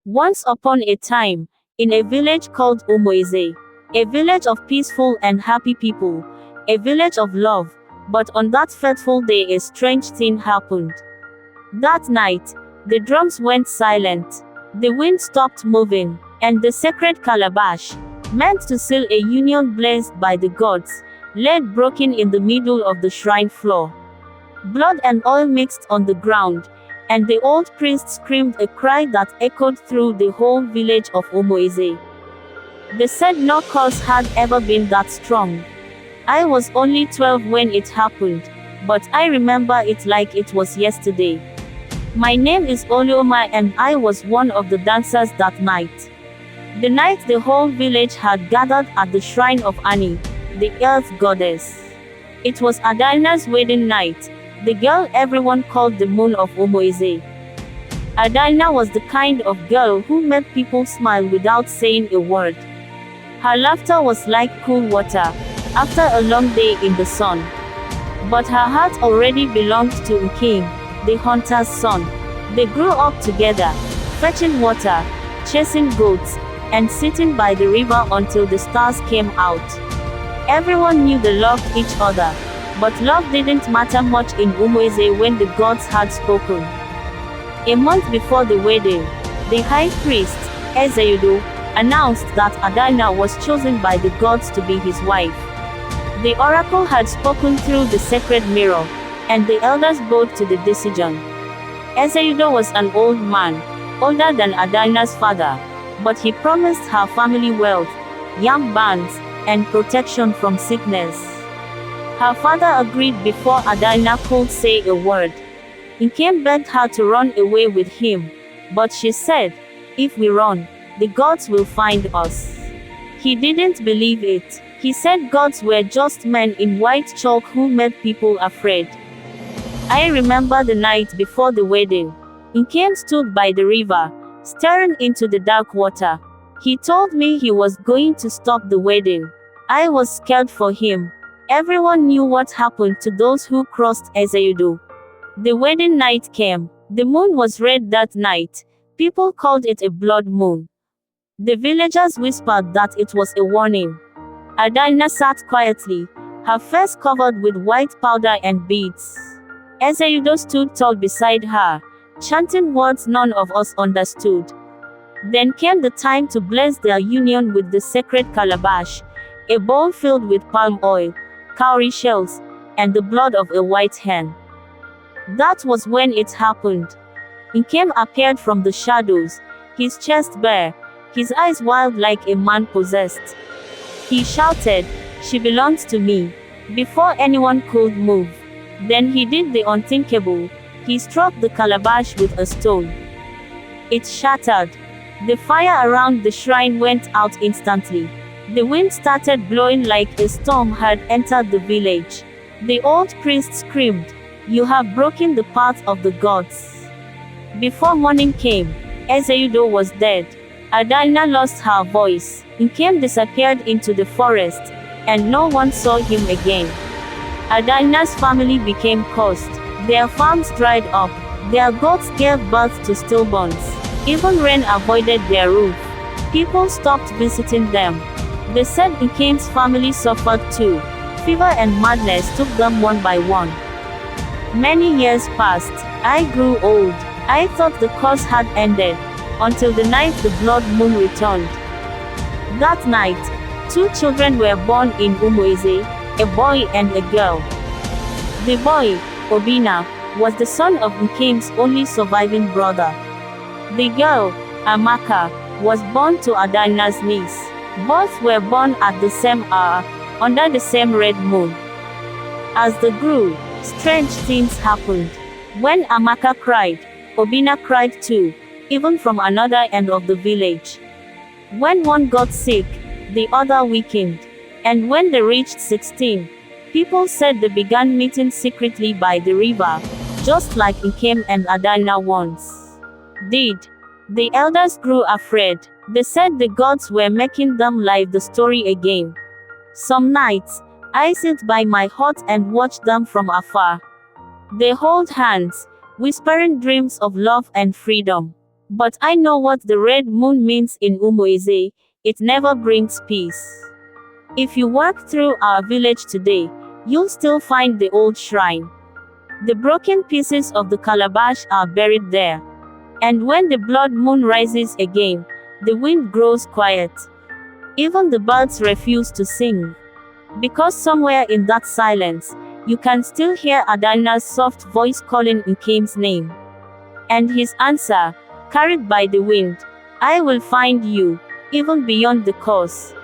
Once upon a time, in a village called Umoise, a village of peaceful and happy people, a village of love, but on that fateful day a strange thing happened. That night, the drums went silent, the wind stopped moving, and the sacred calabash, meant to seal a union blessed by the gods, lay broken in the middle of the shrine floor. Blood and oil mixed on the ground, and the old priest screamed a cry that echoed through the whole village of Umoise. They said no curse had ever been that strong. I was only 12 when it happened, but I remember it like it was yesterday. My name is Oluoma and I was one of the dancers that night. The night the whole village had gathered at the shrine of Ani, the earth goddess. It was Adana's wedding night, the girl everyone called the moon of Umoise. Adana was the kind of girl who made people smile without saying a word. Her laughter was like cool water, after a long day in the sun. But her heart already belonged to Nkim, the hunter's son. They grew up together, fetching water, chasing goats, and sitting by the river until the stars came out. Everyone knew they loved each other, but love didn't matter much in Umoise when the gods had spoken. A month before the wedding, the high priest, Ezeudo, announced that Adana was chosen by the gods to be his wife. The oracle had spoken through the sacred mirror, and the elders bowed to the decision. Ezeudo was an old man, older than Adana's father, but he promised her family wealth, yam bands, and protection from sickness. Her father agreed before Adana could say a word. Nkem begged her to run away with him, but she said, "If we run, the gods will find us." He didn't believe it. He said gods were just men in white chalk who made people afraid. I remember the night before the wedding. Nkem stood by the river, staring into the dark water. He told me he was going to stop the wedding. I was scared for him. Everyone knew what happened to those who crossed Ezeudo. The wedding night came. The moon was red that night. People called it a blood moon. The villagers whispered that it was a warning. Adana sat quietly, her face covered with white powder and beads. Ezeudo stood tall beside her, chanting words none of us understood. Then came the time to bless their union with the sacred calabash, a bowl filled with palm oil, cowrie shells, and the blood of a white hen. That was when it happened. Nkem appeared from the shadows, his chest bare, his eyes wild like a man possessed. He shouted, "She belongs to me," before anyone could move. Then he did the unthinkable. He struck the calabash with a stone. It shattered. The fire around the shrine went out instantly. The wind started blowing like a storm had entered the village. The old priest screamed, "You have broken the path of the gods." Before morning came, Ezeudo was dead. Adana lost her voice. Nkem disappeared into the forest, and no one saw him again. Adana's family became cursed. Their farms dried up. Their goats gave birth to stillborns. Even rain avoided their roof. People stopped visiting them. They said Nkem's family suffered too. Fever and madness took them one by one. Many years passed. I grew old. I thought the curse had ended, until the night the blood moon returned. That night, 2 children were born in Umoise, a boy and a girl. The boy, Obina, was the son of Nkem's only surviving brother. The girl, Amaka, was born to Adana's niece. Both were born at the same hour, under the same red moon. As they grew, strange things happened. When Amaka cried, Obina cried too, even from another end of the village. When one got sick, the other weakened. And when they reached 16, people said they began meeting secretly by the river, just like Nkem and Adana once did. The elders grew afraid. They said the gods were making them live the story again. Some nights, I sit by my hut and watch them from afar. They hold hands, whispering dreams of love and freedom. But I know what the red moon means in Umoize. It never brings peace. If you walk through our village today, you'll still find the old shrine. The broken pieces of the calabash are buried there. And when the blood moon rises again, the wind grows quiet. Even the birds refuse to sing. Because somewhere in that silence, you can still hear Adana's soft voice calling Nkem's name. And his answer, carried by the wind, I will find you, even beyond the course.